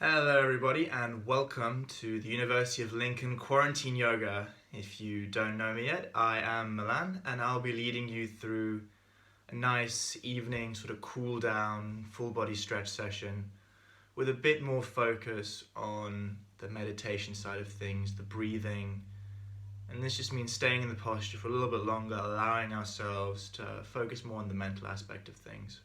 Hello everybody and welcome to the University of Lincoln Quarantine Yoga. If you don't know me yet, I am Milan and I'll be leading you through a nice evening sort of cool down, full body stretch session with a bit more focus on the meditation side of things, the breathing, and this just means staying in the posture for a little bit longer, allowing ourselves to focus more on the mental aspect of things.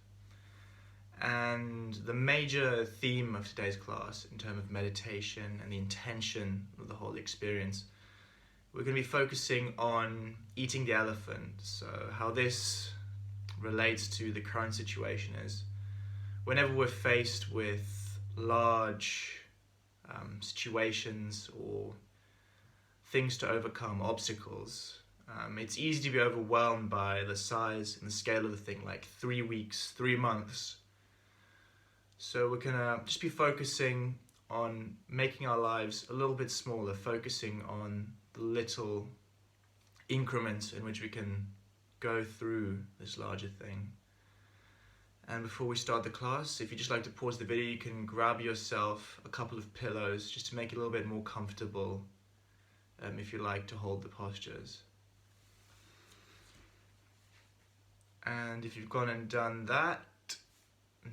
And the major theme of today's class in terms of meditation and the intention of the whole experience, we're going to be focusing on eating the elephant. So how this relates to the current situation is whenever we're faced with large situations or things to overcome, obstacles, it's easy to be overwhelmed by the size and the scale of the thing, like 3 weeks, 3 months. So we're going to just be focusing on making our lives a little bit smaller, focusing on the little increments in which we can go through this larger thing. And before we start the class, if you'd just like to pause the video, you can grab yourself a couple of pillows just to make it a little bit more comfortable if you like to hold the postures. And if you've gone and done that,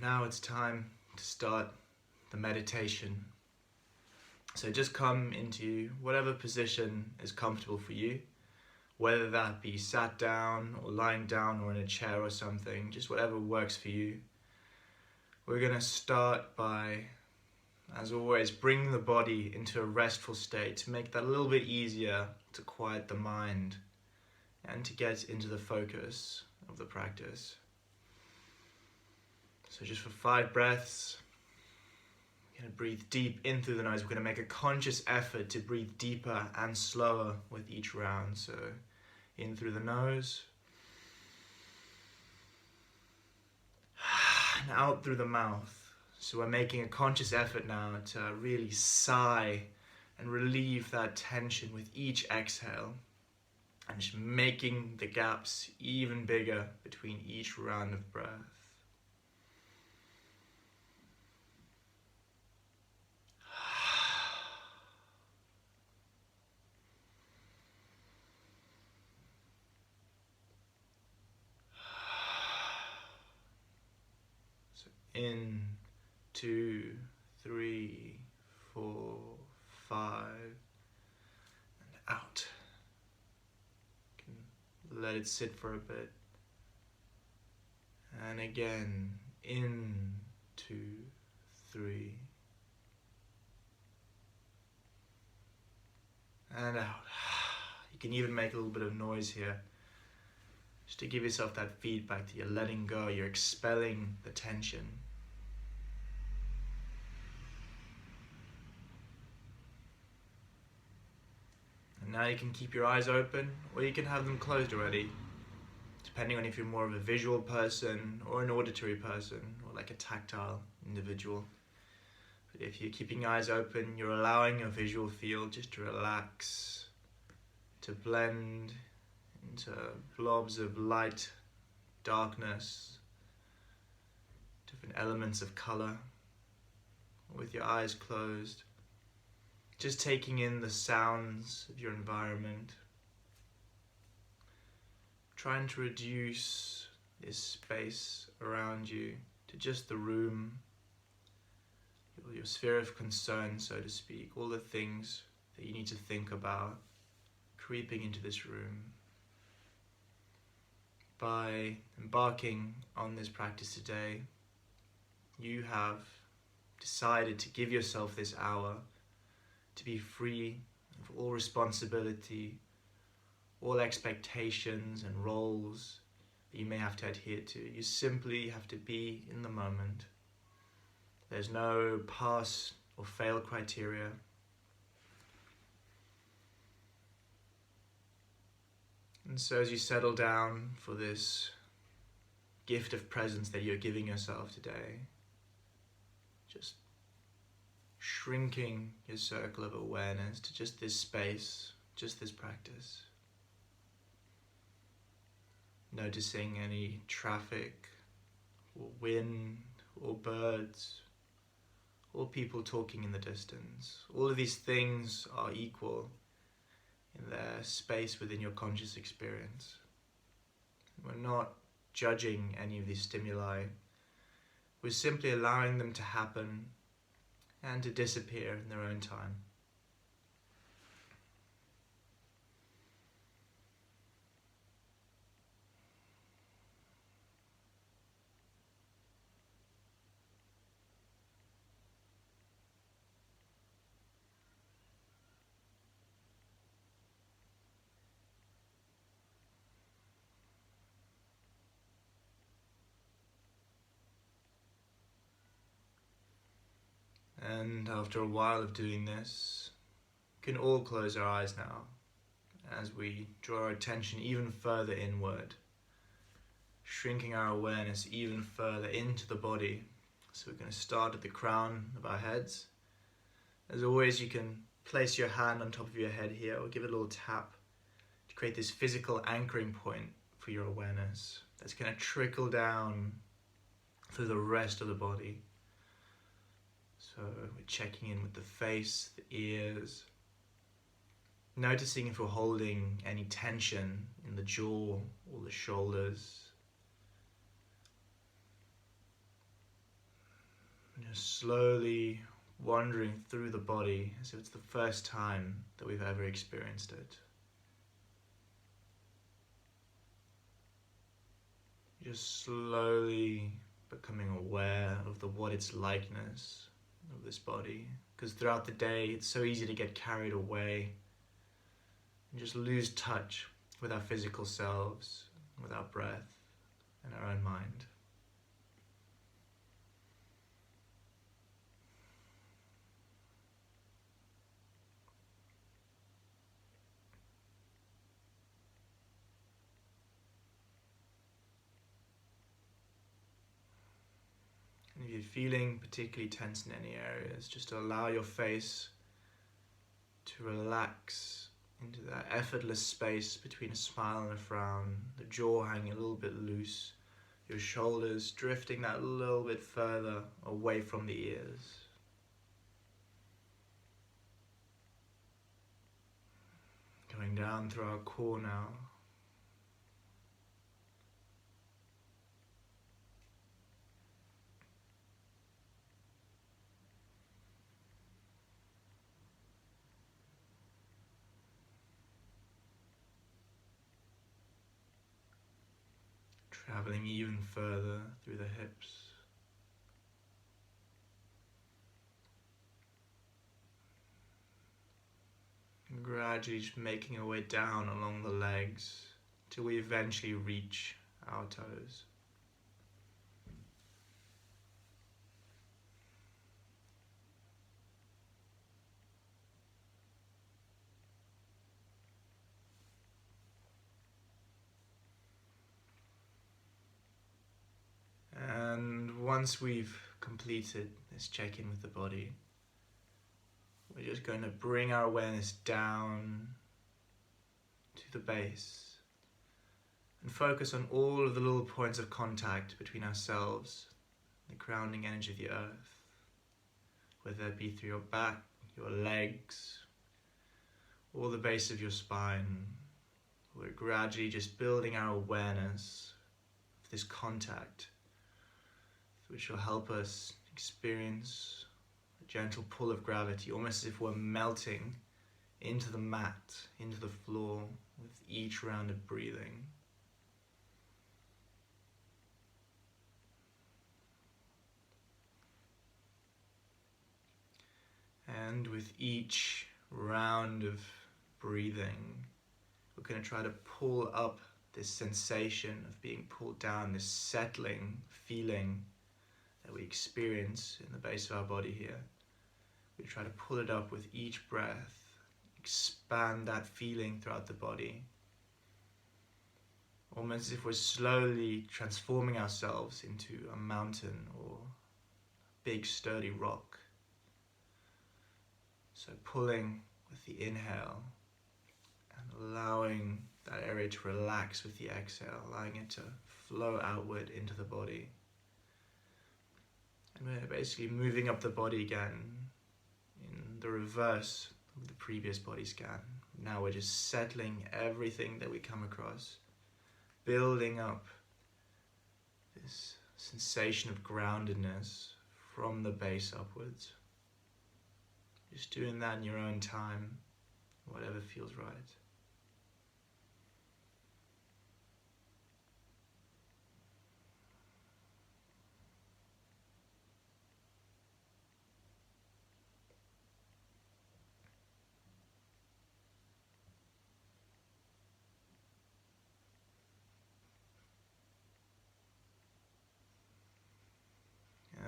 now it's time to start the meditation. So just come into whatever position is comfortable for you, whether that be sat down or lying down or in a chair or something, just whatever works for you. We're going to start by, as always, bringing the body into a restful state to make that a little bit easier to quiet the mind and to get into the focus of the practice. So just for 5 breaths, we're going to breathe deep in through the nose. We're going to make a conscious effort to breathe deeper and slower with each round. So in through the nose and out through the mouth. So we're making a conscious effort now to really sigh and relieve that tension with each exhale and just making the gaps even bigger between each round of breath. In, 2, 3, 4, 5, and out. You can let it sit for a bit. And again, in, 2, 3, and out. You can even make a little bit of noise here, just to give yourself that feedback that you're letting go, you're expelling the tension. And now you can keep your eyes open, or you can have them closed already, depending on if you're more of a visual person or an auditory person, or like a tactile individual. But if you're keeping your eyes open, you're allowing your visual field just to relax, to blend into blobs of light, darkness, different elements of color, with your eyes closed, just taking in the sounds of your environment, trying to reduce this space around you to just the room, your sphere of concern, so to speak, all the things that you need to think about creeping into this room. By embarking on this practice today, you have decided to give yourself this hour to be free of all responsibility, all expectations and roles that you may have to adhere to. You simply have to be in the moment. There's no pass or fail criteria. And so as you settle down for this gift of presence that you're giving yourself today, just shrinking your circle of awareness to just this space, just this practice. Noticing any traffic or wind or birds or people talking in the distance. All of these things are equal in their space within your conscious experience. We're not judging any of these stimuli. We're simply allowing them to happen and to disappear in their own time. And after a while of doing this, we can all close our eyes now as we draw our attention even further inward, shrinking our awareness even further into the body. So we're going to start at the crown of our heads. As always, you can place your hand on top of your head here or give it a little tap to create this physical anchoring point for your awareness that's going to trickle down through the rest of the body. So we're checking in with the face, the ears, noticing if we're holding any tension in the jaw or the shoulders. And just slowly wandering through the body as if it's the first time that we've ever experienced it. Just slowly becoming aware of the what it's likeness of this body, because throughout the day it's so easy to get carried away and just lose touch with our physical selves, with our breath and our own mind. And if you're feeling particularly tense in any areas, just to allow your face to relax into that effortless space between a smile and a frown, the jaw hanging a little bit loose, your shoulders drifting that little bit further away from the ears. Going down through our core now. Traveling even further through the hips. And gradually just making our way down along the legs till we eventually reach our toes. And once we've completed this check-in with the body, we're just going to bring our awareness down to the base and focus on all of the little points of contact between ourselves and the grounding energy of the earth, whether it be through your back, your legs, or the base of your spine. We're gradually just building our awareness of this contact, which will help us experience a gentle pull of gravity, almost as if we're melting into the mat, into the floor with each round of breathing. And with each round of breathing, we're going to try to pull up this sensation of being pulled down, this settling feeling that we experience in the base of our body here. We try to pull it up with each breath, expand that feeling throughout the body, almost as if we're slowly transforming ourselves into a mountain or a big sturdy rock. So pulling with the inhale and allowing that area to relax with the exhale, allowing it to flow outward into the body. And we're basically moving up the body again in the reverse of the previous body scan. Now we're just settling everything that we come across, building up this sensation of groundedness from the base upwards. Just doing that in your own time, whatever feels right.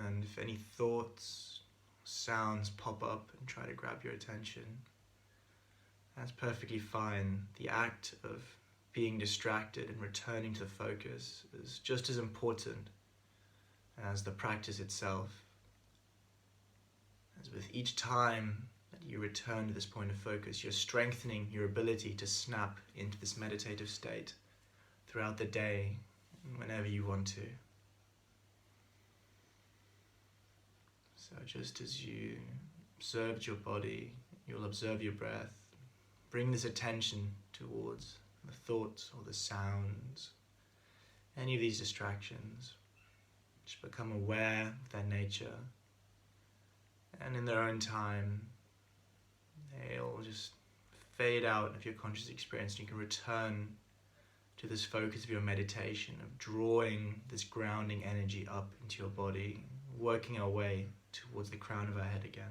And if any thoughts, sounds pop up and try to grab your attention, that's perfectly fine. The act of being distracted and returning to the focus is just as important as the practice itself. As with each time that you return to this point of focus, you're strengthening your ability to snap into this meditative state throughout the day, whenever you want to. So just as you observed your body, you'll observe your breath. Bring this attention towards the thoughts or the sounds, any of these distractions. Just become aware of their nature, and in their own time, they'll just fade out of your conscious experience, and you can return to this focus of your meditation, of drawing this grounding energy up into your body, working our way towards the crown of our head again.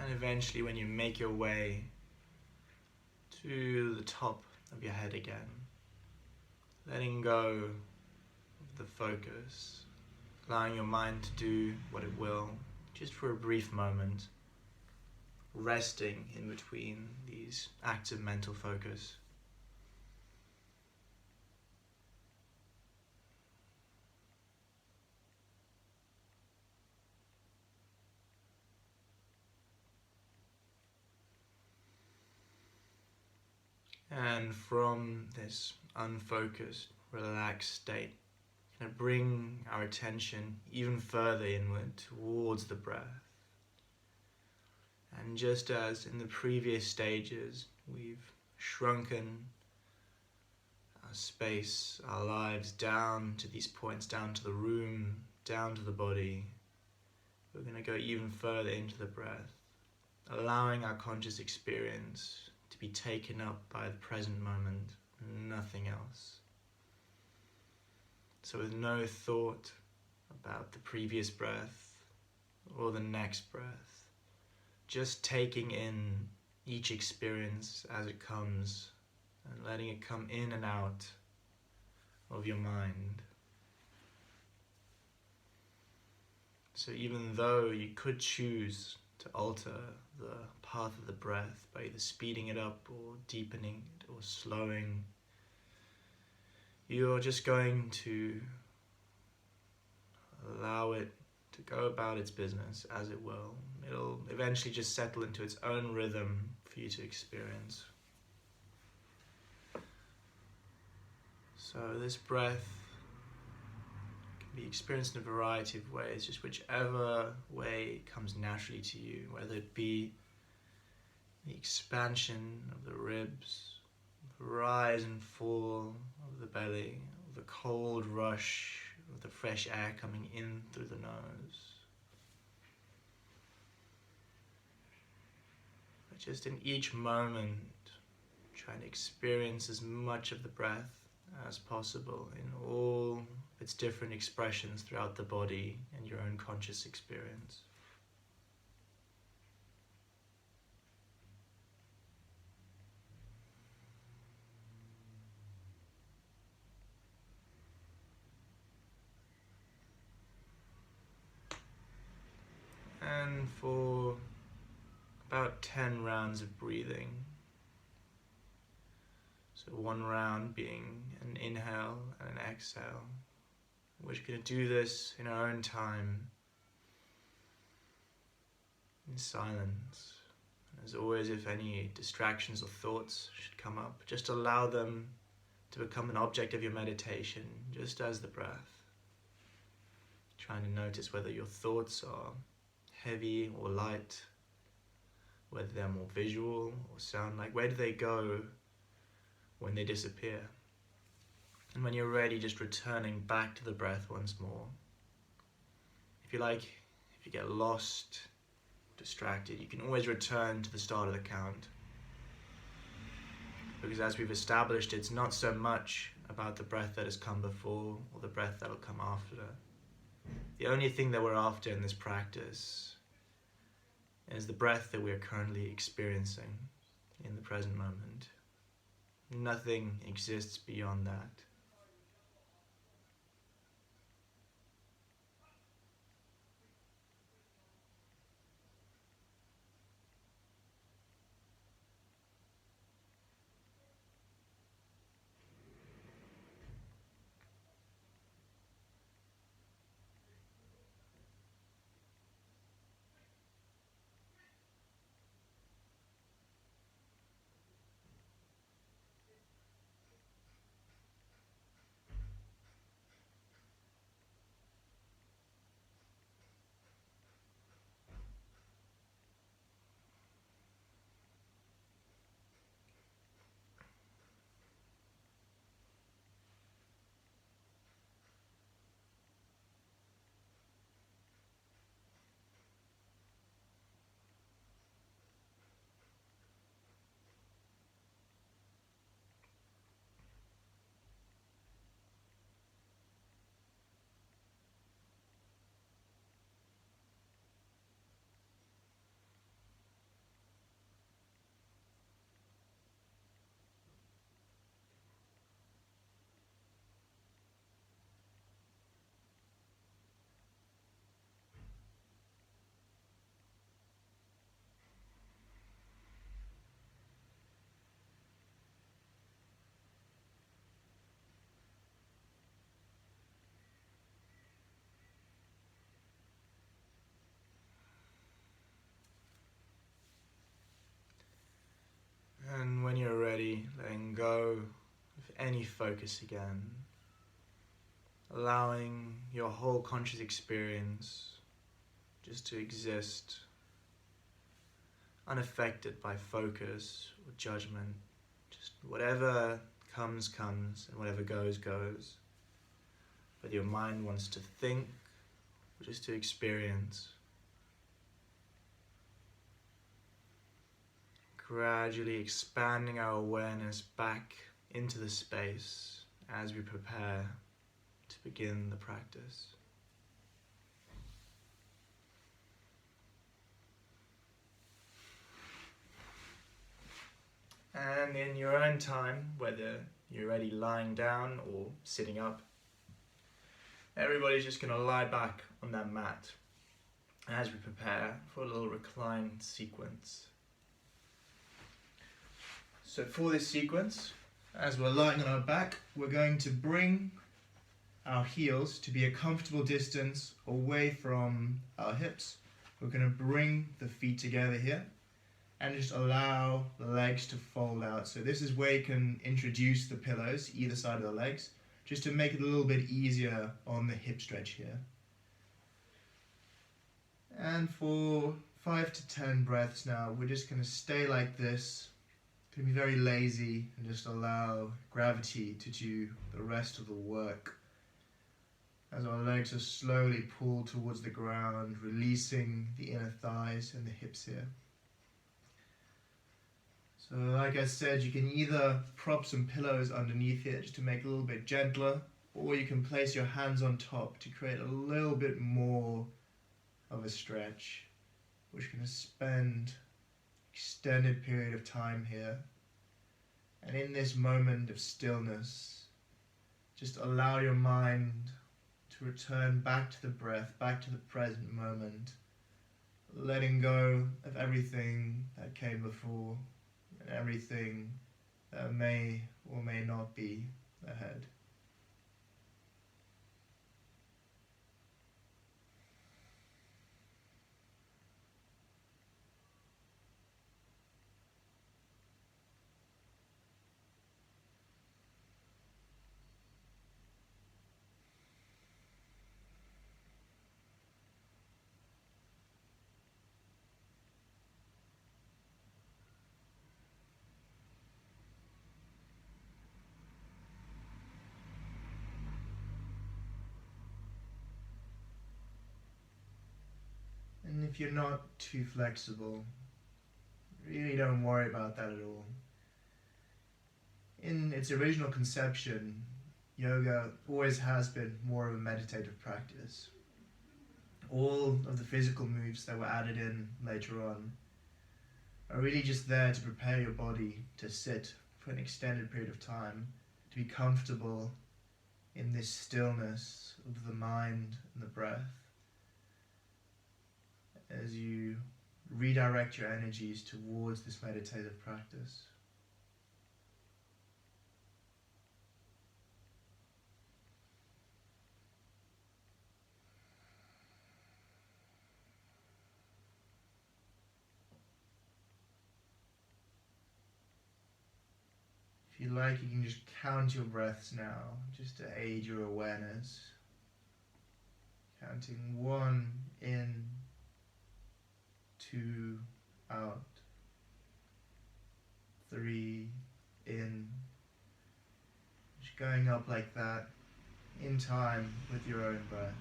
And eventually, when you make your way to the top of your head again, letting go of the focus, allowing your mind to do what it will, just for a brief moment, resting in between these acts of mental focus. And from this unfocused, relaxed state, bring our attention even further inward towards the breath. And just as in the previous stages, we've shrunken our space, our lives down to these points, down to the room, down to the body, we're going to go even further into the breath, allowing our conscious experience to be taken up by the present moment, nothing else. So with no thought about the previous breath or the next breath, just taking in each experience as it comes and letting it come in and out of your mind. So even though you could choose to alter the path of the breath by either speeding it up or deepening it or slowing, you're just going to allow it to go about its business as it will. It'll eventually just settle into its own rhythm for you to experience. So this breath can be experienced in a variety of ways, just whichever way comes naturally to you, whether it be the expansion of the ribs, the rise and fall of the belly, the cold rush of the fresh air coming in through the nose. But just in each moment, trying to experience as much of the breath as possible in all its different expressions throughout the body and your own conscious experience. And for about 10 rounds of breathing, so one round being an inhale and an exhale, we're just going to do this in our own time, in silence. And as always, if any distractions or thoughts should come up, just allow them to become an object of your meditation, just as the breath. Trying to notice whether your thoughts are heavy or light, whether they're more visual or sound like, where do they go when they disappear? And when you're ready, just returning back to the breath once more. If you like, if you get lost, distracted, you can always return to the start of the count. Because as we've established, it's not so much about the breath that has come before or the breath that will come after. The only thing that we're after in this practice is the breath that we are currently experiencing in the present moment. Nothing exists beyond that. And when you're ready, letting go of any focus again, allowing your whole conscious experience just to exist, unaffected by focus or judgment. Just whatever comes, comes, and whatever goes, goes. Whether your mind wants to think or just to experience. Gradually expanding our awareness back into the space as we prepare to begin the practice. And in your own time, whether you're already lying down or sitting up, everybody's just going to lie back on that mat as we prepare for a little reclined sequence. So for this sequence, as we're lying on our back, we're going to bring our heels to be a comfortable distance away from our hips. We're going to bring the feet together here and just allow the legs to fold out. So this is where you can introduce the pillows either side of the legs, just to make it a little bit easier on the hip stretch here. And for 5 to 10 breaths now, we're just going to stay like this. Going to be very lazy and just allow gravity to do the rest of the work as our legs are slowly pulled towards the ground, releasing the inner thighs and the hips here. So like I said, you can either prop some pillows underneath here just to make it a little bit gentler, or you can place your hands on top to create a little bit more of a stretch. We're just going to spend extended period of time here. And in this moment of stillness, just allow your mind to return back to the breath, back to the present moment, letting go of everything that came before and everything that may or may not be ahead. And if you're not too flexible, really don't worry about that at all. In its original conception, yoga always has been more of a meditative practice. All of the physical moves that were added in later on are really just there to prepare your body to sit for an extended period of time, to be comfortable in this stillness of the mind and the breath, as you redirect your energies towards this meditative practice. If you like, you can just count your breaths now, just to aid your awareness. Counting 1 in, 2 out, 3 in, just going up like that in time with your own breath.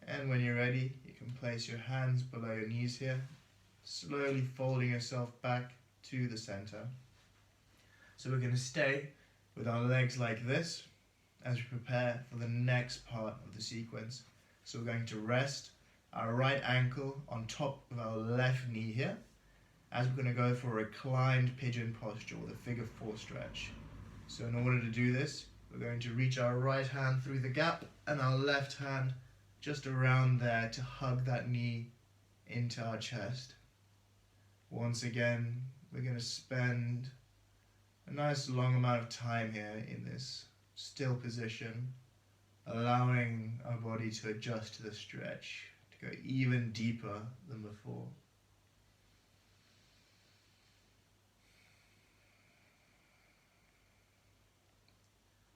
And when you're ready, you can place your hands below your knees here, slowly folding yourself back to the center. So we're going to stay with our legs like this as we prepare for the next part of the sequence. So we're going to rest our right ankle on top of our left knee here, as we're going to go for a reclined pigeon posture with a figure 4 stretch. So in order to do this, we're going to reach our right hand through the gap and our left hand just around there to hug that knee into our chest. Once again, we're going to spend a nice long amount of time here in this still position, allowing our body to adjust to the stretch, to go even deeper than before.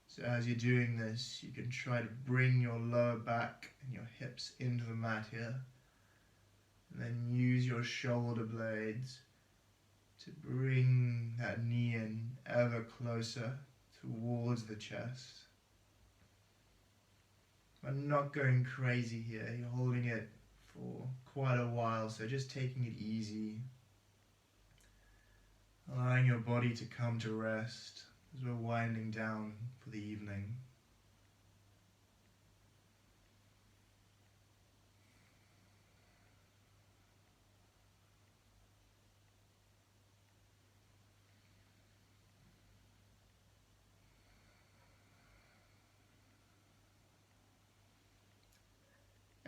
So as you're doing this, you can try to bring your lower back and your hips into the mat here, and then use your shoulder blades to bring that knee in ever closer towards the chest. I'm not going crazy here, you're holding it for quite a while, so just taking it easy, allowing your body to come to rest as we're winding down for the evening.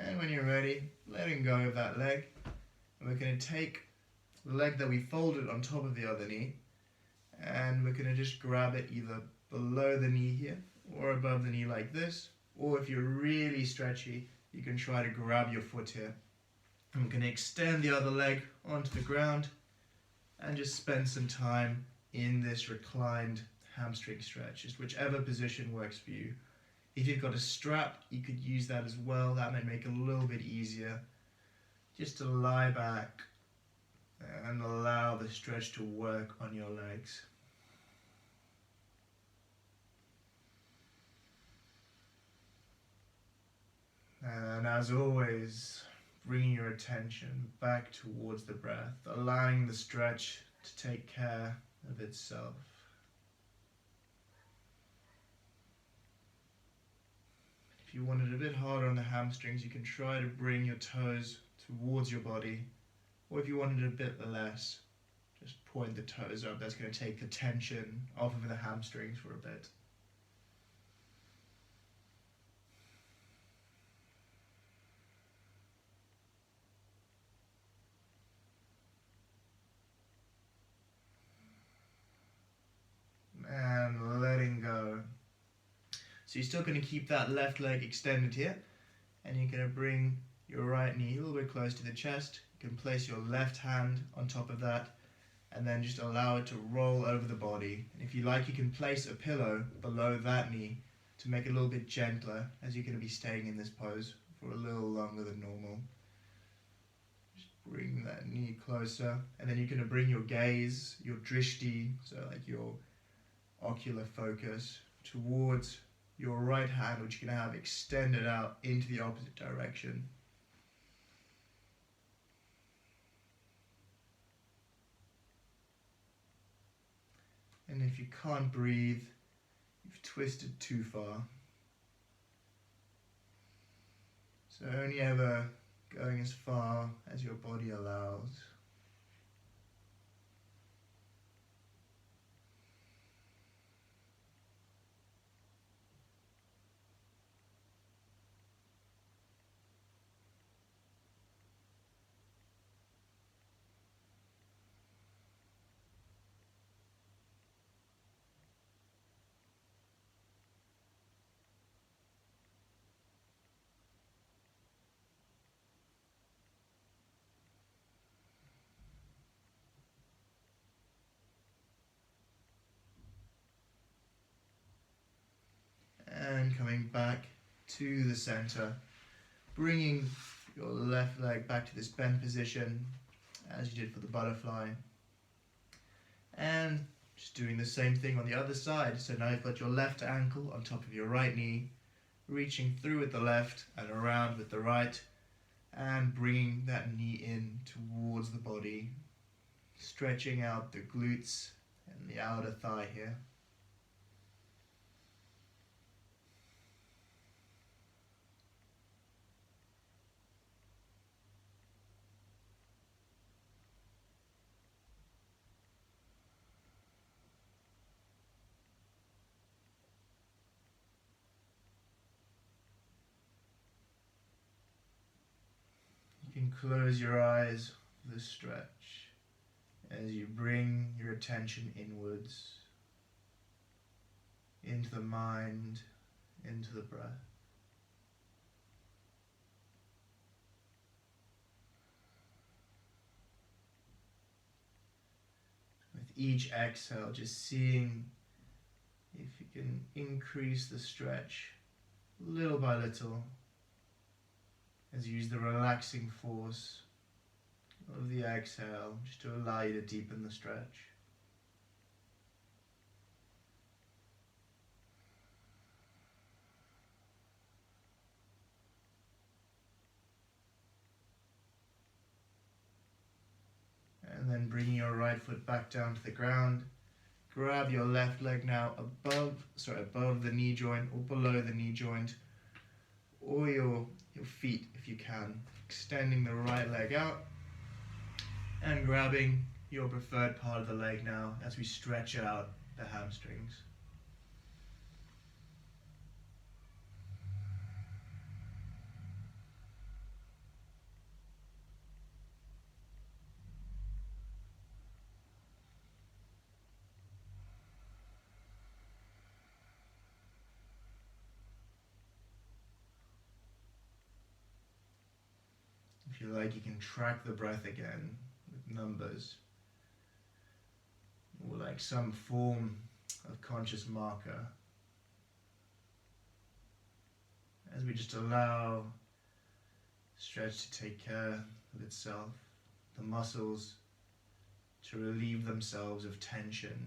And when you're ready, letting go of that leg, and we're going to take the leg that we folded on top of the other knee, and we're going to just grab it either below the knee here or above the knee like this, or if you're really stretchy, you can try to grab your foot here. And we're going to extend the other leg onto the ground and just spend some time in this reclined hamstring stretch, just whichever position works for you. If you've got a strap, you could use that as well. That might make it a little bit easier. Just to lie back and allow the stretch to work on your legs. And as always, bringing your attention back towards the breath, allowing the stretch to take care of itself. If you want it a bit harder on the hamstrings, you can try to bring your toes towards your body, or if you want it a bit less, just point the toes up. That's going to take the tension off of the hamstrings for a bit. And letting go. So you're still going to keep that left leg extended here, and you're going to bring your right knee a little bit close to the chest. You can place your left hand on top of that, and then just allow it to roll over the body. And if you like, you can place a pillow below that knee to make it a little bit gentler, as you're going to be staying in this pose for a little longer than normal. Just bring that knee closer, and then you're going to bring your gaze, your drishti, so like your ocular focus, towards your right hand, which you're going to have extended out into the opposite direction. And if you can't breathe, you've twisted too far. So only ever going as far as your body allows. And coming back to the center, bringing your left leg back to this bent position as you did for the butterfly, and just doing the same thing on the other side. So now you've got your left ankle on top of your right knee, reaching through with the left and around with the right, and bringing that knee in towards the body, stretching out the glutes and the outer thigh here. You can close your eyes for the stretch as you bring your attention inwards, into the mind, into the breath. With each exhale, just seeing if you can increase the stretch little by little, as you use the relaxing force of the exhale just to allow you to deepen the stretch. And then bringing your right foot back down to the ground. Grab your left leg now above the knee joint or below the knee joint, or your feet if you can. Extending the right leg out and grabbing your preferred part of the leg now as we stretch out the hamstrings. If you like, you can track the breath again with numbers, or like some form of conscious marker, as we just allow stretch to take care of itself, the muscles to relieve themselves of tension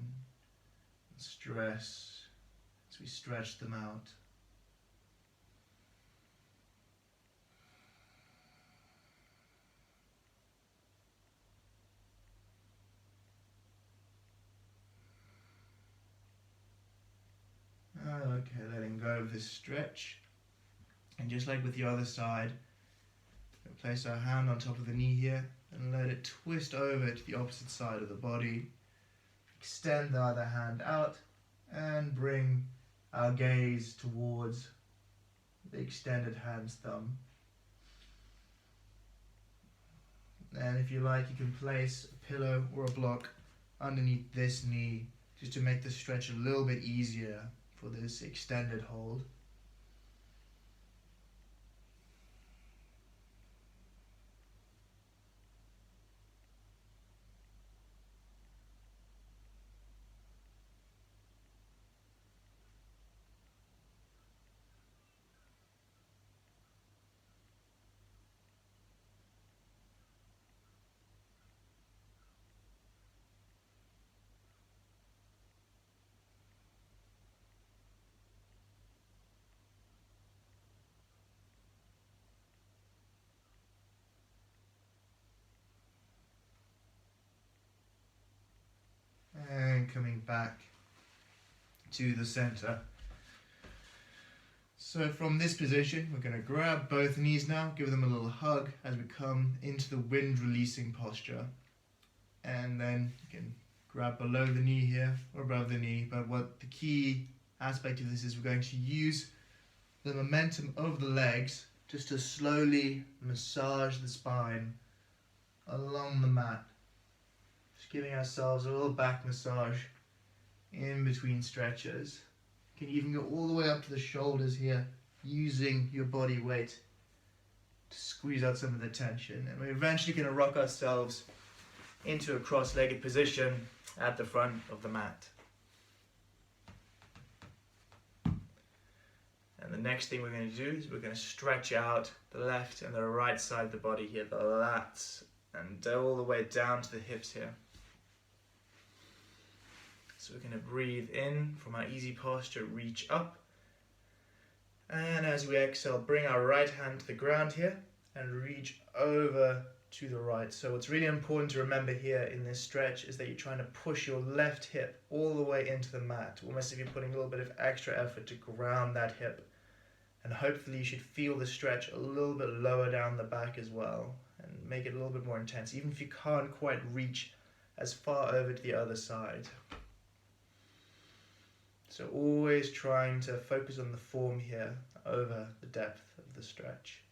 and stress as we stretch them out. . of this stretch. And just like with the other side, we'll place our hand on top of the knee here and let it twist over to the opposite side of the body. Extend the other hand out and bring our gaze towards the extended hand's thumb. And if you like, you can place a pillow or a block underneath this knee just to make the stretch a little bit easier for this extended hold. And coming back to the center. So from this position, we're going to grab both knees now, give them a little hug as we come into the wind releasing posture. And then you can grab below the knee here or above the knee. But what the key aspect of this is, we're going to use the momentum of the legs just to slowly massage the spine along the mat. Just giving ourselves a little back massage in between stretches. You can even go all the way up to the shoulders here, using your body weight to squeeze out some of the tension. And we're eventually going to rock ourselves into a cross-legged position at the front of the mat. And the next thing we're going to do is we're going to stretch out the left and the right side of the body here, the lats, and all the way down to the hips here. So we're going to breathe in from our easy posture, reach up. And as we exhale, bring our right hand to the ground here and reach over to the right. So what's really important to remember here in this stretch is that you're trying to push your left hip all the way into the mat, almost as if you're putting a little bit of extra effort to ground that hip. And hopefully you should feel the stretch a little bit lower down the back as well, and make it a little bit more intense, even if you can't quite reach as far over to the other side. So always trying to focus on the form here over the depth of the stretch.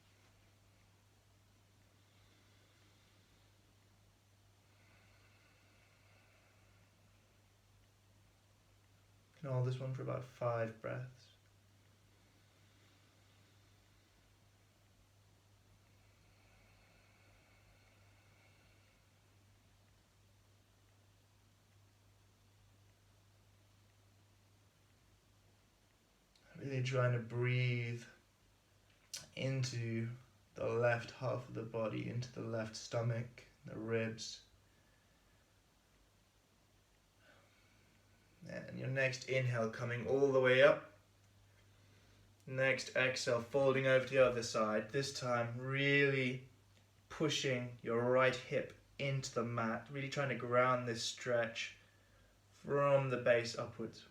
You can hold this one for about 5 breaths. Really trying to breathe into the left half of the body, into the left stomach, the ribs. And your next inhale coming all the way up. Next exhale, folding over to the other side. This time really pushing your right hip into the mat, really trying to ground this stretch from the base upwards.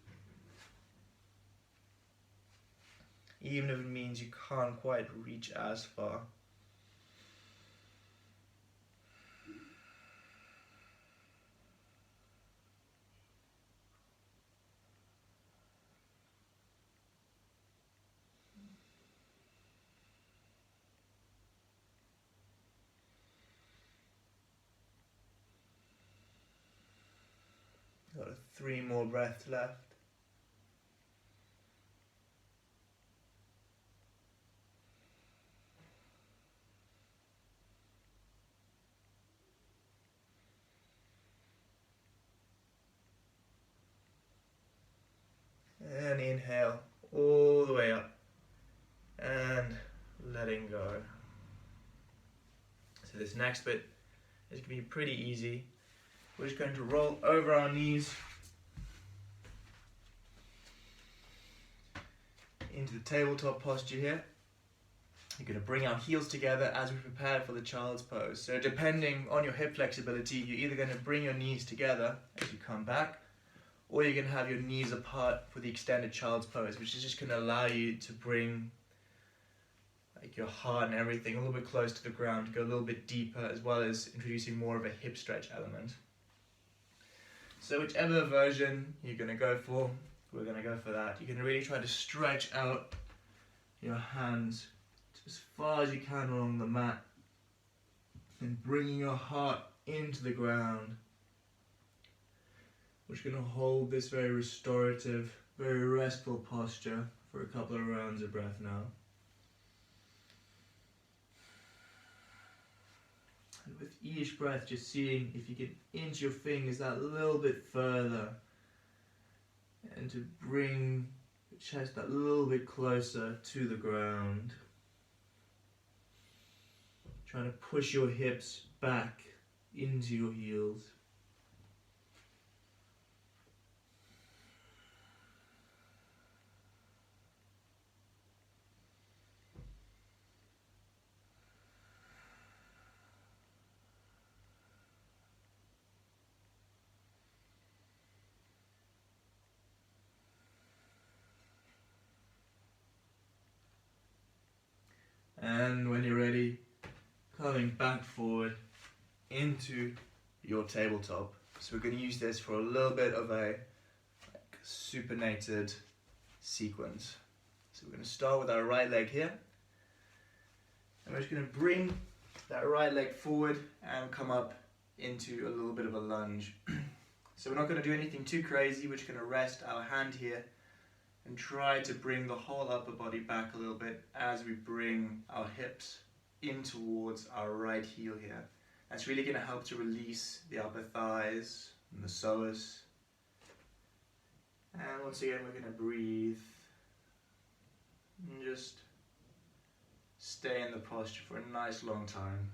Even if it means you can't quite reach as far. Got 3 more breaths left. And inhale all the way up and letting go. So this next bit is going to be pretty easy. We're just going to roll over our knees into the tabletop posture here. You're going to bring our heels together as we prepare for the child's pose. So depending on your hip flexibility, you're either going to bring your knees together as you come back, Or you can have your knees apart for the extended child's pose, which is just going to allow you to bring like your heart and everything a little bit close to the ground, to go a little bit deeper, as well as introducing more of a hip stretch element. So whichever version you're going to go for, we're going to go for that. You can really try to stretch out your hands as far as you can along the mat, and bringing your heart into the ground. We're just going to hold this very restorative, very restful posture for a couple of rounds of breath now. And with each breath, just seeing if you can inch your fingers that little bit further, and to bring the chest that little bit closer to the ground. Trying to push your hips back into your heels. And when you're ready, coming back forward into your tabletop. So we're going to use this for a little bit of a supinated sequence. So we're going to start with our right leg here, and we're just going to bring that right leg forward and come up into a little bit of a lunge. So we're not going to do anything too crazy. We're just going to rest our hand here and try to bring the whole upper body back a little bit as we bring our hips in towards our right heel here. That's really going to help to release the upper thighs and the psoas. And once again, we're going to breathe and just stay in the posture for a nice long time.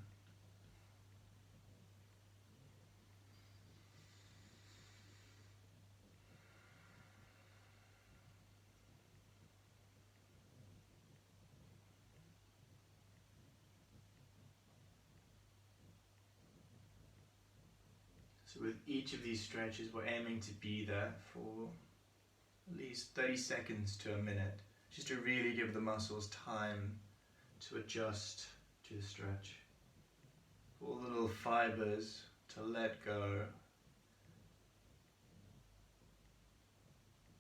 So with each of these stretches, we're aiming to be there for at least 30 seconds to a minute, just to really give the muscles time to adjust to the stretch. All the little fibers to let go,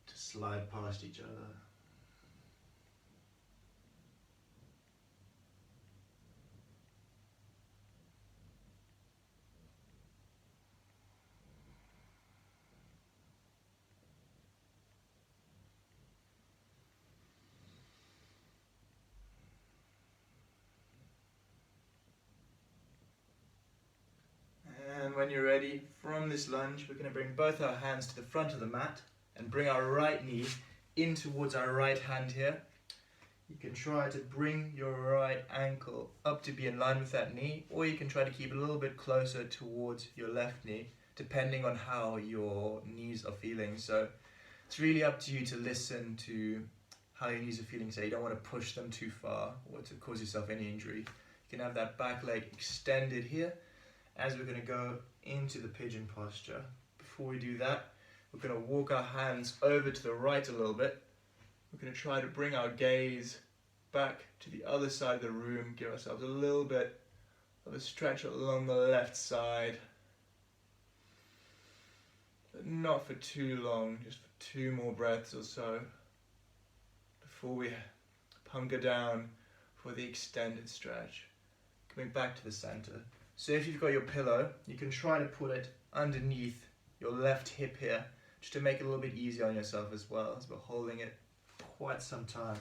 to slide past each other. And when you're ready, from this lunge, we're going to bring both our hands to the front of the mat and bring our right knee in towards our right hand here. You can try to bring your right ankle up to be in line with that knee, or you can try to keep it a little bit closer towards your left knee, depending on how your knees are feeling. So it's really up to you to listen to how your knees are feeling. So you don't want to push them too far or to cause yourself any injury. You can have that back leg extended here as we're going to go into the pigeon posture. Before we do that, we're going to walk our hands over to the right a little bit. We're going to try to bring our gaze back to the other side of the room, give ourselves a little bit of a stretch along the left side. But not for too long, just for 2 more breaths or so before we hunker down for the extended stretch. Coming back to the center. So if you've got your pillow, you can try to put it underneath your left hip here, just to make it a little bit easier on yourself as well, as we're holding it for quite some time.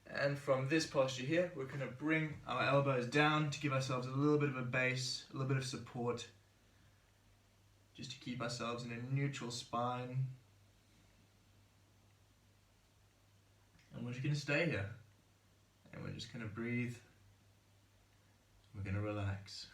And from this posture here, we're going to bring our elbows down to give ourselves a little bit of a base, a little bit of support, just to keep ourselves in a neutral spine. And we're just going to stay here. And we're just going to breathe. We're going to relax.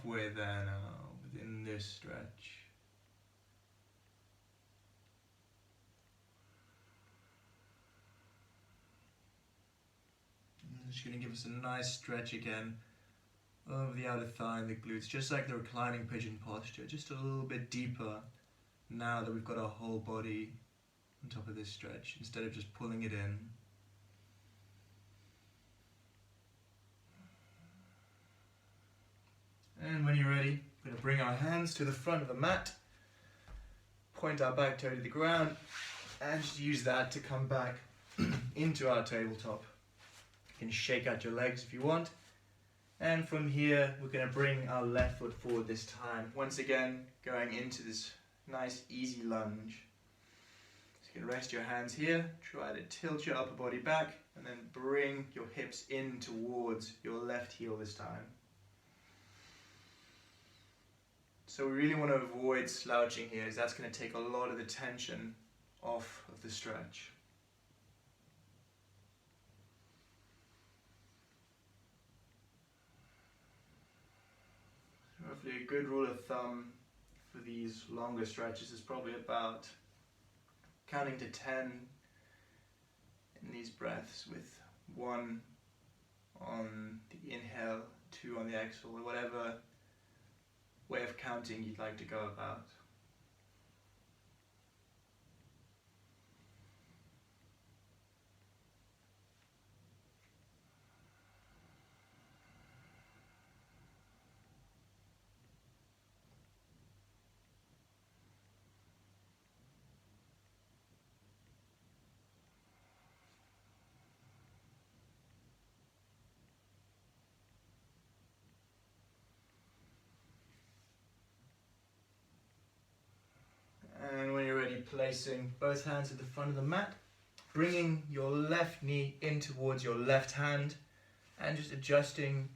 halfway there now within this stretch. I'm just going to give us a nice stretch again over the outer thigh and the glutes, just like the reclining pigeon posture, just a little bit deeper now that we've got our whole body on top of this stretch, instead of just pulling it in. And when you're ready, we're going to bring our hands to the front of the mat, point our back toe to the ground, and just use that to come back into our tabletop. You can shake out your legs if you want. And from here, we're going to bring our left foot forward this time. Once again, going into this nice easy lunge. So you can rest your hands here, try to tilt your upper body back, and then bring your hips in towards your left heel this time. So we really want to avoid slouching here, as that's going to take a lot of the tension off of the stretch. Roughly a good rule of thumb for these longer stretches is probably about counting to 10 in these breaths, with 1 on the inhale, 2 on the exhale, or whatever way of counting you'd like to go about. And when you're ready, placing both hands at the front of the mat, bringing your left knee in towards your left hand, and just adjusting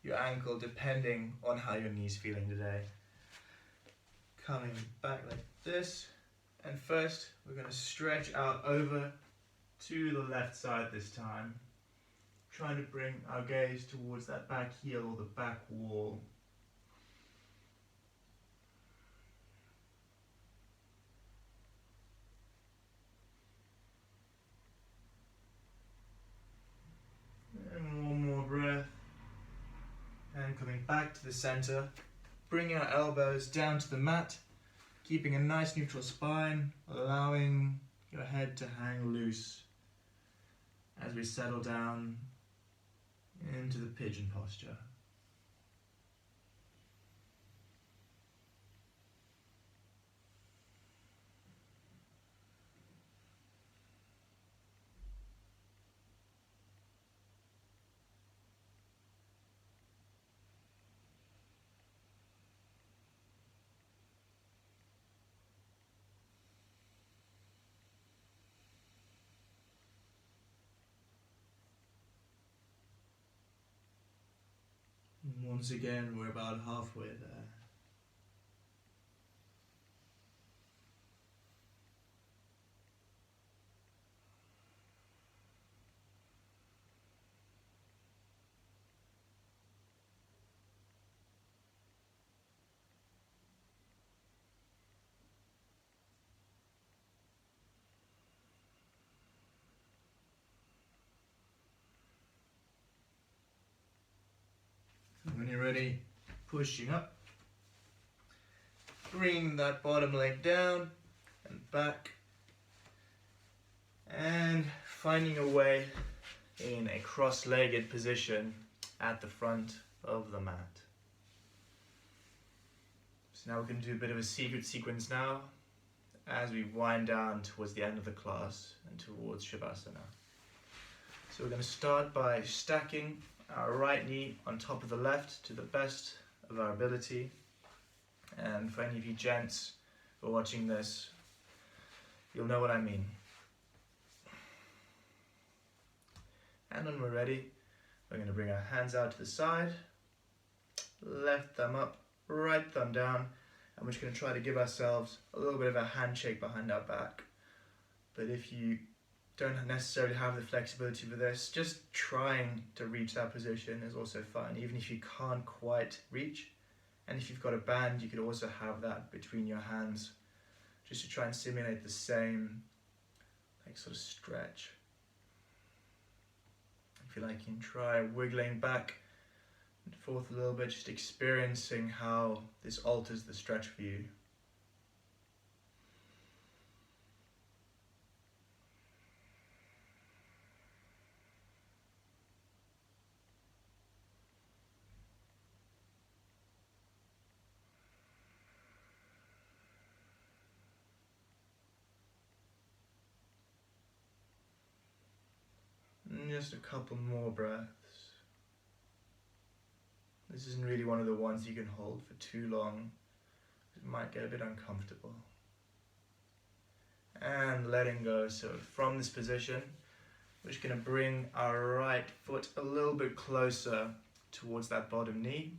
your ankle depending on how your knee's feeling today. Coming back like this, and first we're going to stretch out over to the left side this time, trying to bring our gaze towards that back heel or the back wall. And one more breath. And coming back to the center, bringing our elbows down to the mat, keeping a nice neutral spine, allowing your head to hang loose as we settle down into the pigeon posture. And once again, we're about halfway there. When you're ready, pushing up, bringing that bottom leg down and back, and finding a way in a cross-legged position at the front of the mat. So now we're going to do a bit of a secret sequence now as we wind down towards the end of the class and towards Shavasana. So we're going to start by stacking our right knee on top of the left to the best of our ability. And for any of you gents who are watching this, you'll know what I mean. And when we're ready, we're going to bring our hands out to the side, left thumb up, right thumb down, and we're just going to try to give ourselves a little bit of a handshake behind our back. But if you don't necessarily have the flexibility for this, just trying to reach that position is also fine. Even if you can't quite reach, And if you've got a band, you could also have that between your hands, just to try and simulate the same sort of stretch. If you like, you can try wiggling back and forth a little bit, just experiencing how this alters the stretch for you. And just a couple more breaths. This isn't really one of the ones you can hold for too long. It might get a bit uncomfortable. And letting go. So from this position, we're just going to bring our right foot a little bit closer towards that bottom knee.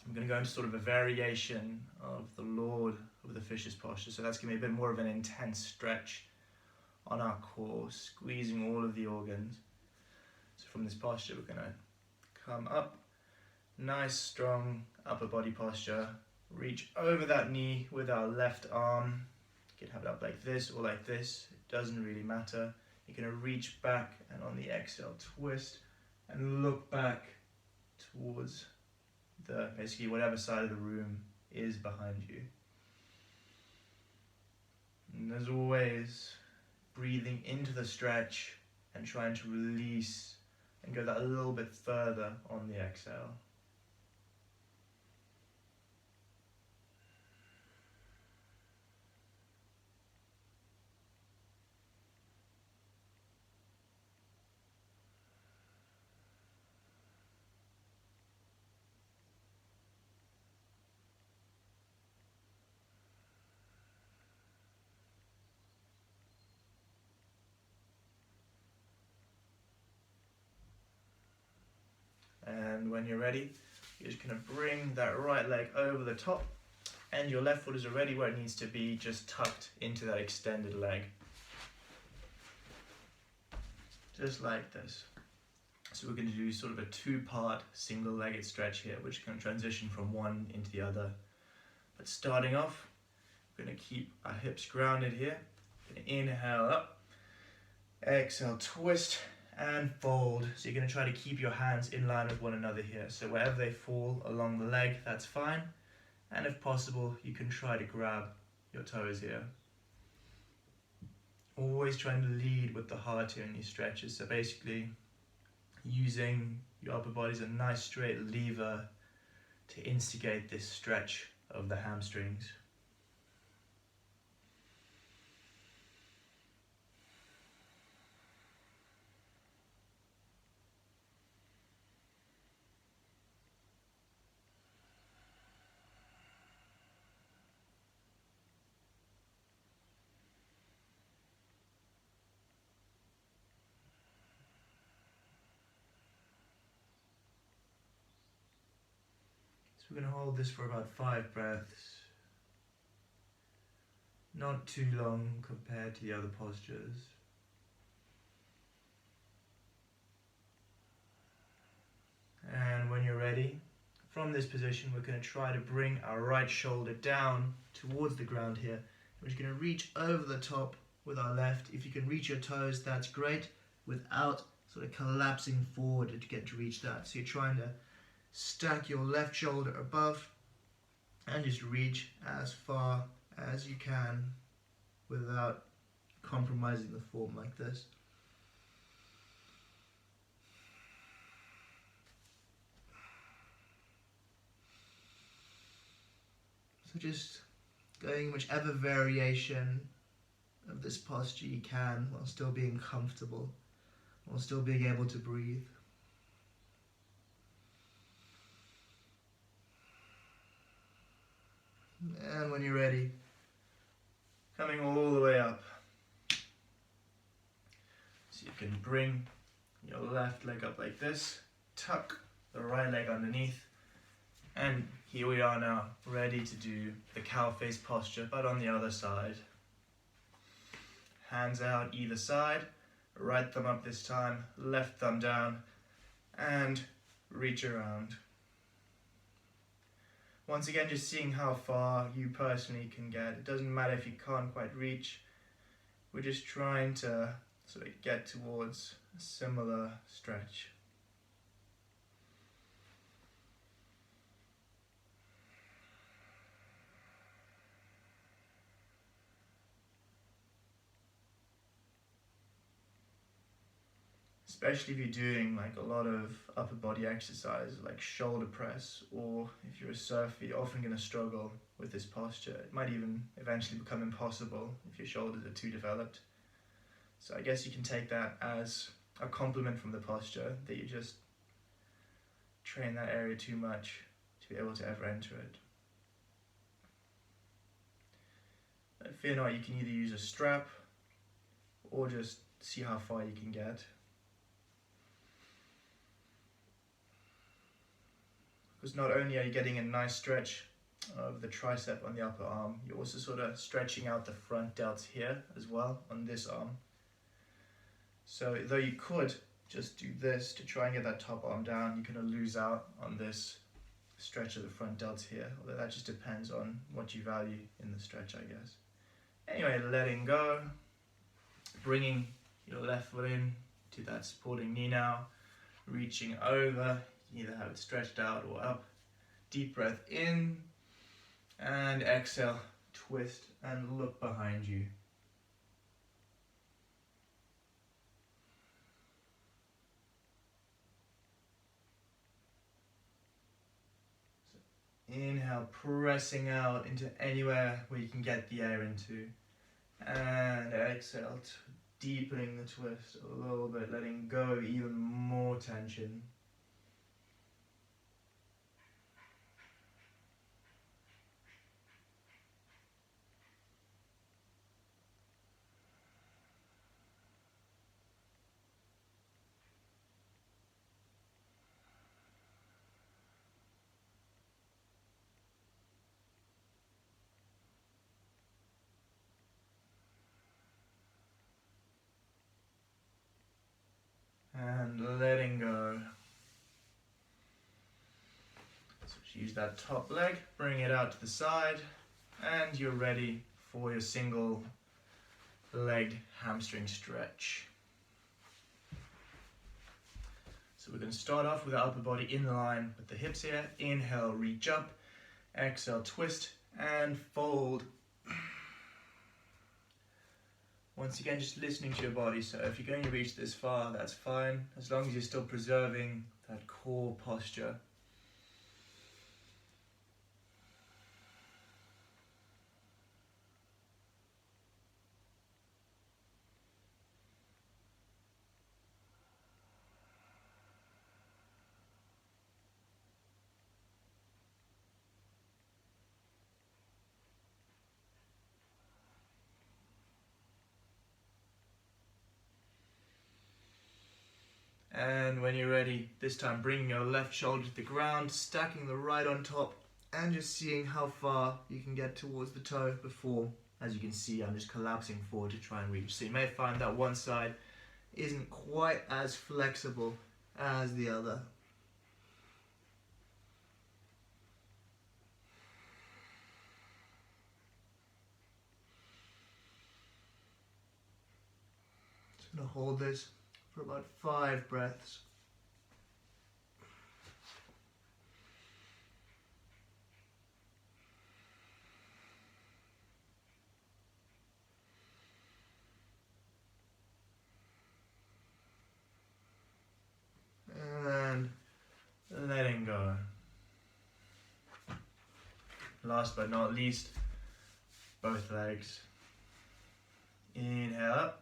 I'm going to go into sort of a variation of the Lord of the Fishes posture. So that's going to be a bit more of an intense stretch on our core, squeezing all of the organs. So from this posture, we're going to come up, nice strong upper body posture, reach over that knee with our left arm. You can have it up like this or like this, it doesn't really matter. You're going to reach back and on the exhale twist and look back towards basically whatever side of the room is behind you. And as always, breathing into the stretch and trying to release and go that a little bit further on the exhale. And when you're ready, you're just going to bring that right leg over the top, and your left foot is already where it needs to be, just tucked into that extended leg. Just like this. So we're going to do sort of a two-part single-legged stretch here, which is going to transition from one into the other. But starting off, we're going to keep our hips grounded here. Going to inhale up, exhale, twist, and fold. So you're going to try to keep your hands in line with one another here. So wherever they fall along the leg, that's fine. And if possible, you can try to grab your toes here. Always trying to lead with the heart here in these stretches. So basically, using your upper body as a nice straight lever to instigate this stretch of the hamstrings. So we're going to hold this for about 5 breaths. Not too long compared to the other postures. And when you're ready, from this position, we're going to try to bring our right shoulder down towards the ground here. We're just going to reach over the top with our left. If you can reach your toes, that's great, without sort of collapsing forward to get to reach that. So you're trying to stack your left shoulder above and just reach as far as you can without compromising the form like this. So just going whichever variation of this posture you can while still being comfortable, while still being able to breathe. And when you're ready, coming all the way up. So you can bring your left leg up like this, tuck the right leg underneath, and here we are now, ready to do the cow face posture, but on the other side. Hands out either side, right thumb up this time, left thumb down, and reach around. Once again, just seeing how far you personally can get. It doesn't matter if you can't quite reach. We're just trying to sort of get towards a similar stretch. Especially if you're doing like a lot of upper body exercise like shoulder press, or if you're a surfer, you're often going to struggle with this posture. It might even eventually become impossible if your shoulders are too developed. So I guess you can take that as a compliment from the posture, that you just train that area too much to be able to ever enter it. But fear not, you can either use a strap or just see how far you can get. Because not only are you getting a nice stretch of the tricep on the upper arm, you're also sort of stretching out the front delts here as well on this arm. So though you could just do this to try and get that top arm down, you're going to lose out on this stretch of the front delts here, although that just depends on what you value in the stretch, I guess. Anyway, letting go, bringing your left foot in to that supporting knee now, reaching over. You either have it stretched out or up. Deep breath in, and exhale, twist and look behind you. So inhale, pressing out into anywhere where you can get the air into. And exhale, deepening the twist a little bit, letting go of even more tension. And letting go. So just use that top leg, bring it out to the side, and you're ready for your single legged hamstring stretch. So we're going to start off with the upper body in line with the hips here. Inhale, reach up. Exhale, twist and fold. Once again, just listening to your body. So if you're going to reach this far, that's fine, as long as you're still preserving that core posture. And when you're ready, this time bringing your left shoulder to the ground, stacking the right on top, and just seeing how far you can get towards the toe before, as you can see, I'm just collapsing forward to try and reach. So you may find that one side isn't quite as flexible as the other. Just gonna hold this for about 5 breaths. And letting go. Last but not least, both legs. Inhale up.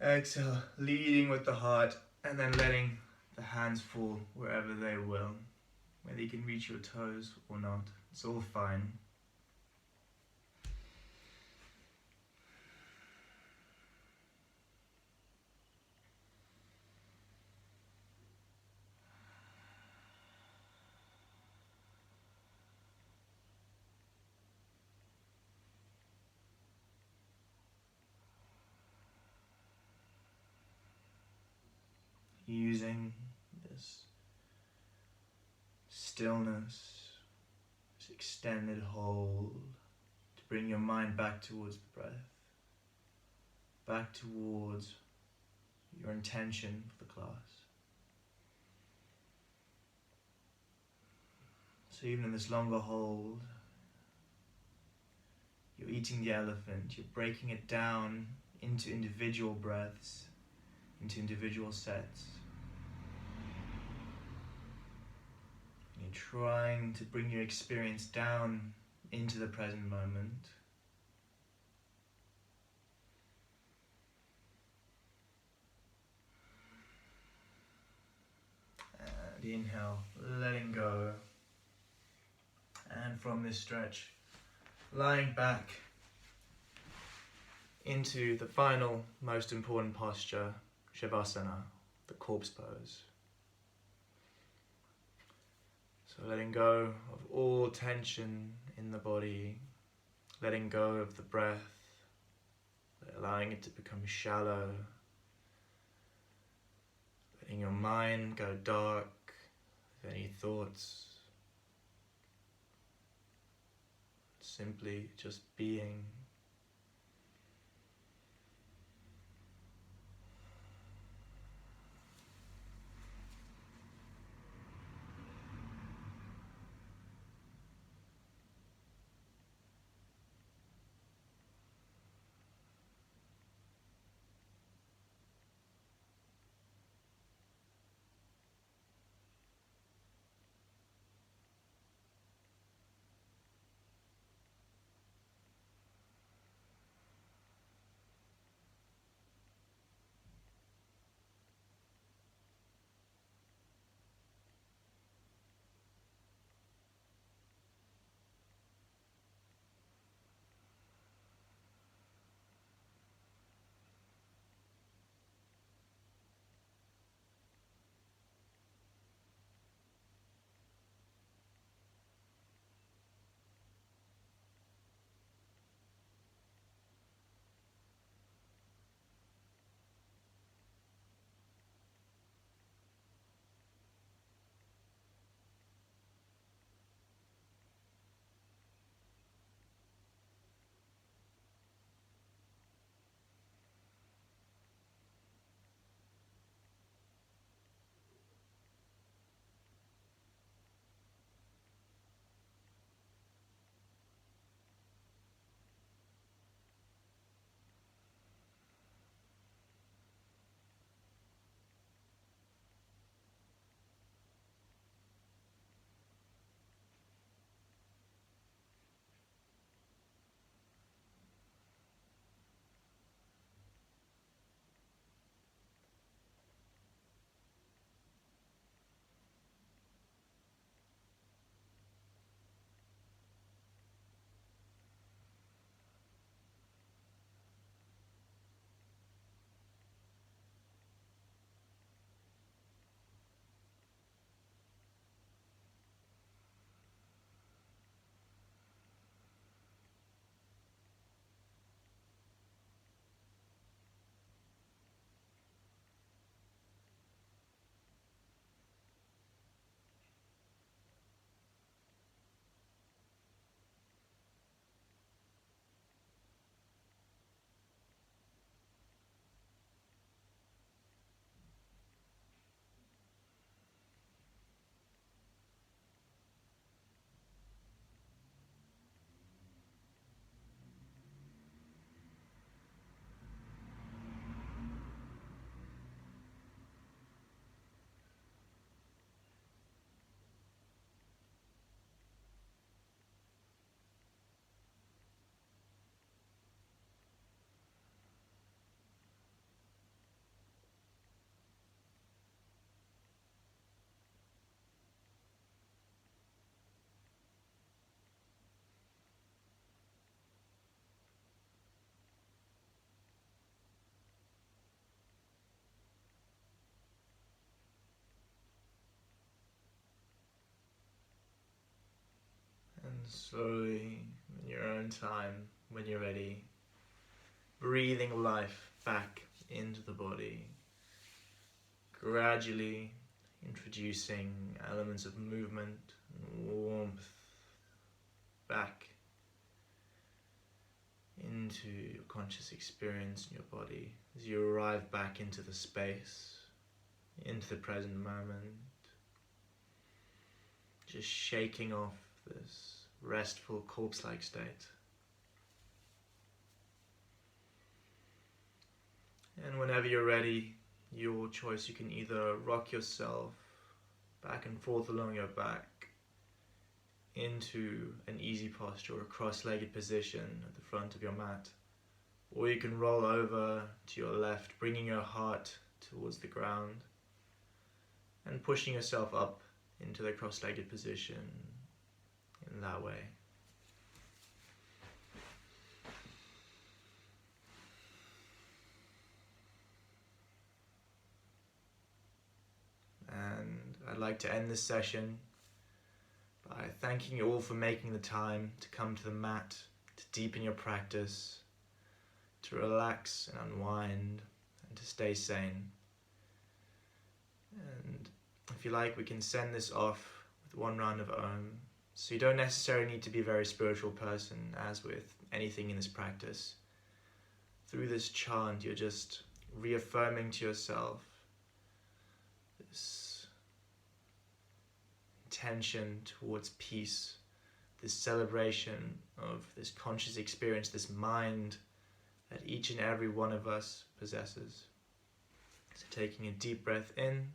Exhale, leading with the heart, and then letting the hands fall wherever they will. Whether you can reach your toes or not, it's all fine. Using this stillness, this extended hold, to bring your mind back towards the breath, back towards your intention for the class. So even in this longer hold, you're eating the elephant, you're breaking it down into individual breaths, into individual sets. And you're trying to bring your experience down into the present moment. And inhale, letting go. And from this stretch, lying back into the final, most important posture, Shavasana, the corpse pose. So letting go of all tension in the body, letting go of the breath, allowing it to become shallow, letting your mind go dark with any thoughts, simply just being. And slowly, in your own time, when you're ready, breathing life back into the body. Gradually, introducing elements of movement and warmth back into your conscious experience in your body as you arrive back into the space, into the present moment, just shaking off this restful corpse-like state. And whenever you're ready, your choice, you can either rock yourself back and forth along your back into an easy posture or a cross-legged position at the front of your mat, or you can roll over to your left, bringing your heart towards the ground and pushing yourself up into the cross-legged position in that way. And I'd like to end this session by thanking you all for making the time to come to the mat, to deepen your practice, to relax and unwind, and to stay sane. And if you like, we can send this off with one round of Om. So you don't necessarily need to be a very spiritual person, as with anything in this practice. Through this chant, you're just reaffirming to yourself this intention towards peace, this celebration of this conscious experience, this mind that each and every one of us possesses. So taking a deep breath in.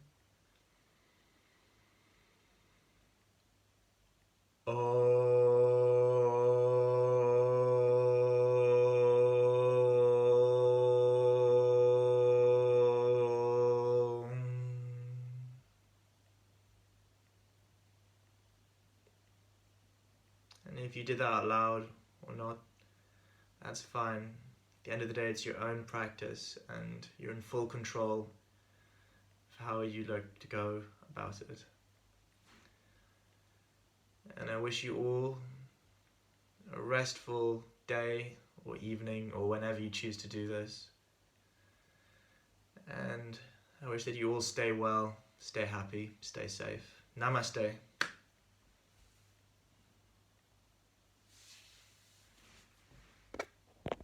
And if you did that out loud or not, that's fine. At the end of the day, it's your own practice and you're in full control of how you like to go about it. And I wish you all a restful day or evening or whenever you choose to do this. And I wish that you all stay well, stay happy, stay safe. Namaste.